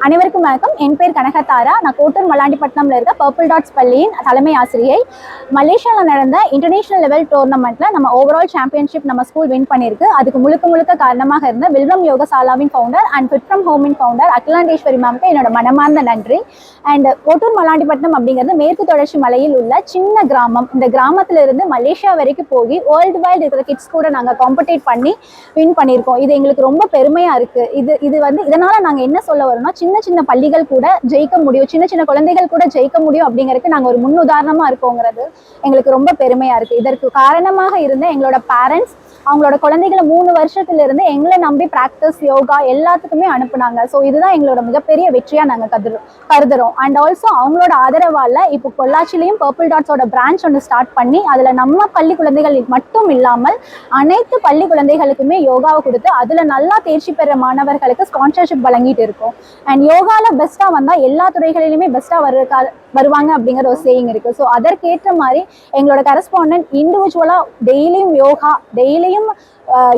அனைவருக்கும் வணக்கம். என் பேர் கனகதாரா. நான் கோட்டூர் மலாண்டிப்பட்டினம்ல இருக்க பர்பிள் டாட்ஸ் பள்ளியின் தலைமை ஆசிரியை. மலேசியாவில் நடந்த இன்டர்நேஷனல் லெவல் டோர்னமெண்ட்ல நம்ம ஓவரால் சாம்பியன்ஷிப் நம்ம ஸ்கூல் வின் பண்ணியிருக்கு. அதுக்கு முழுக்க காரணமாக இருந்த வில்வம் யோகசாலாவின் ஃபவுண்டர் அண்ட் ஃபிட் ஃப்ரம் ஹோமின் ஃபவுண்டர் அகிலாண்டேஸ்வரி மேம்க்கு என்னோட மனமார்ந்த நன்றி. அண்ட் கோட்டூர் மலாண்டிப்பட்டினம் அப்படிங்கிறது மேற்கு தொடர்ச்சி மலையில் உள்ள சின்ன கிராமம். இந்த கிராமத்துல இருந்து மலேசியா வரைக்கும் போய் வேர்ல்டு வைல்டு இருக்கிற கிட்ஸ் கூட நாங்கள் காம்படேட் பண்ணி வின் பண்ணியிருக்கோம். இது எங்களுக்கு ரொம்ப பெருமையா இருக்கு. இதனால நாங்கள் என்ன சொல்ல வரோம்னா, சின்ன பள்ளிகள் கூட ஜெயிக்க முடியும், சின்ன குழந்தைகள் கூட ஜெயிக்க முடியும் அப்படிங்கிறதுக்கு நாங்கள் ஒரு முன்னுதாரணமா இருக்கோங்கிறது எங்களுக்கு ரொம்ப பெருமையா இருக்கு. இதற்கு காரணமாக இருந்த எங்களோட பேரண்ட்ஸ் அவங்களோட குழந்தைகளை 3 வருஷத்துல இருந்து எங்களை நம்பி பிராக்டிஸ் யோகா எல்லாத்துக்குமே அனுப்புனாங்க. ஸோ இதுதான் எங்களோட மிகப்பெரிய வெற்றியா நாங்கள் கருதுறோம். அண்ட் ஆல்சோ அவங்களோட ஆதரவால இப்போ பொள்ளாச்சிலையும் பர்பிள் டாட்ஸோட பிரான்ச் ஒன்று ஸ்டார்ட் பண்ணி அதில் நம்ம பள்ளி குழந்தைகள் மட்டும் இல்லாமல் அனைத்து பள்ளி குழந்தைகளுக்குமே யோகாவை கொடுத்து அதில் நல்லா தேர்ச்சி பெற மாணவர்களுக்கு ஸ்பான்சர்ஷிப் வழங்கிட்டு இருக்கோம். அண்ட் யோகாவில் பெஸ்ட்டாக வந்தால் எல்லா துறைகளிலுமே பெஸ்ட்டாக வருவாங்க அப்படிங்கிற ஒரு சேயிங் இருக்கு. ஸோ அதற்கேற்ற மாதிரி எங்களோட கரஸ்பாண்டன்ட் இண்டிவிஜுவலாக டெய்லியும்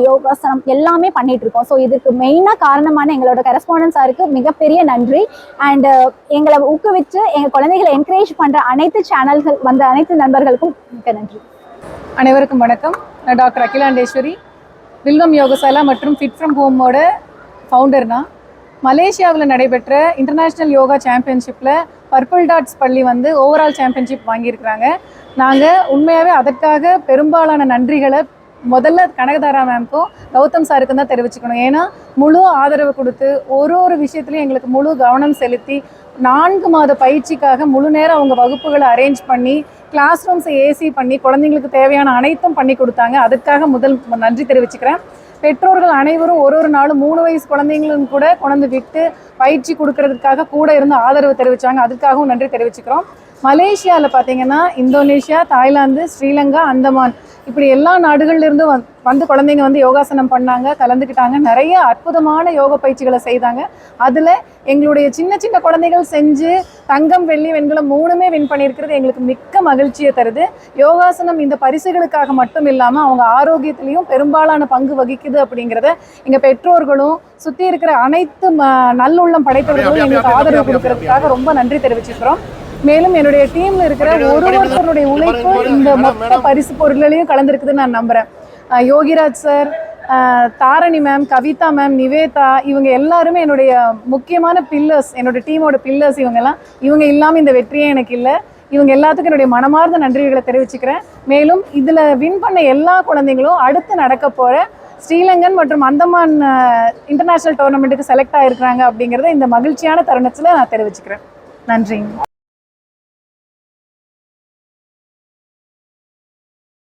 யோகாசனம் எல்லாமே பண்ணிட்டு இருக்கோம். ஸோ இதுக்கு மெயினாக காரணமான எங்களோட கரஸ்பாண்டன்ட் சாருக்கு மிகப்பெரிய நன்றி. அண்ட் எங்களை ஊக்குவிச்சு எங்கள் குழந்தைகளை என்கரேஜ் பண்ணுற அனைத்து சேனல்கள் வந்த அனைத்து நண்பர்களுக்கும் மிக நன்றி. அனைவருக்கும் வணக்கம். நான் டாக்டர் அகிலாண்டேஸ்வரி, வில்வம் யோகசாலா மற்றும் ஃபிட் ஃப்ரம் ஹோமோட ஃபவுண்டர் தான். மலேசியாவில் நடைபெற்ற இன்டர்நேஷ்னல் யோகா சாம்பியன்ஷிப்பில் பர்பிள் டாட்ஸ் பள்ளி ஓவரால் சாம்பியன்ஷிப் வாங்கியிருக்கிறாங்க. நாங்கள் உண்மையாகவே அதற்காக பெரும்பாலான நன்றிகளை முதல்ல கனகதாரா மேம்க்கும் கௌதம் சாருக்கும் தான் தெரிவிச்சுக்கணும். ஏன்னா முழு ஆதரவு கொடுத்து ஒரு விஷயத்துலையும் எங்களுக்கு முழு கவனம் செலுத்தி 4 மாத பயிற்சிக்காக முழு நேரம் அவங்க வகுப்புகளை அரேஞ்ச் பண்ணி கிளாஸ் ரூம்ஸை ஏசி பண்ணி குழந்தைங்களுக்கு தேவையான அனைத்தும் பண்ணி கொடுத்தாங்க. அதுக்காக முதல் நன்றி தெரிவிச்சுக்கிறேன். பெற்றோர்கள் அனைவரும் ஒரு நாளும் 3 வயசு குழந்தைங்களும் கூட கொண்டு விட்டு பயிற்சி கொடுக்கறதுக்காக கூட இருந்து ஆதரவு தெரிவித்தாங்க. அதுக்காகவும் நன்றி தெரிவிச்சுக்கிறோம். மலேசியாவில் பார்த்தீங்கன்னா இந்தோனேஷியா, தாய்லாந்து, ஸ்ரீலங்கா, அந்தமான் இப்படி எல்லா நாடுகள்லேருந்து வந்து குழந்தைங்க யோகாசனம் பண்ணாங்க, கலந்துக்கிட்டாங்க. நிறைய அற்புதமான யோக பயிற்சிகளை செய்தாங்க. அதில் எங்களுடைய சின்ன குழந்தைகள் செஞ்சு தங்கம், வெள்ளி, வெண்கலம் 3மே வின் பண்ணியிருக்கிறது எங்களுக்கு மிக்க மகிழ்ச்சியை தருது. யோகாசனம் இந்த பரிசுகளுக்காக மட்டும் இல்லாமல் அவங்க ஆரோக்கியத்திலையும் பெரும்பாலான பங்கு வகிக்குது அப்படிங்கிறத எங்கள் பெற்றோர்களும் சுற்றி இருக்கிற அனைத்து நல்லுள்ளம் படைத்தவர்களும் எங்களுக்கு ஆதரவு கொடுக்கறதுக்காக ரொம்ப நன்றி தெரிவிச்சுக்கிறோம். மேலும் என்னுடைய டீம்ல இருக்கிற ஒருவருடைய உழைப்பு இந்த மொத்த பரிசு பொருள்களையும் கலந்துருக்குதுன்னு நான் நம்புறேன். Yogiraj sir, Dharani ma'am, Kavitha ma'am, Nivetha இவங்க எல்லாருமே என்னுடைய முக்கியமான பில்லர்ஸ், என்னோட டீமோட பில்லர்ஸ். இவங்க இல்லாமல் இந்த வெற்றியே எனக்கு இல்லை. இவங்க எல்லாத்துக்கும் என்னுடைய மனமார்ந்த நன்றிகளை தெரிவிச்சுக்கிறேன். மேலும் இதில் வின் பண்ண எல்லா குழந்தைங்களும் அடுத்து நடக்க போகிற ஸ்ரீலங்கன் மற்றும் அந்தமான் இன்டர்நேஷ்னல் டோர்னமெண்ட்டுக்கு செலக்ட் ஆகிருக்கிறாங்க அப்படிங்கிறத இந்த மகிழ்ச்சியான தருணத்தில் நான் தெரிவிச்சுக்கிறேன். நன்றி.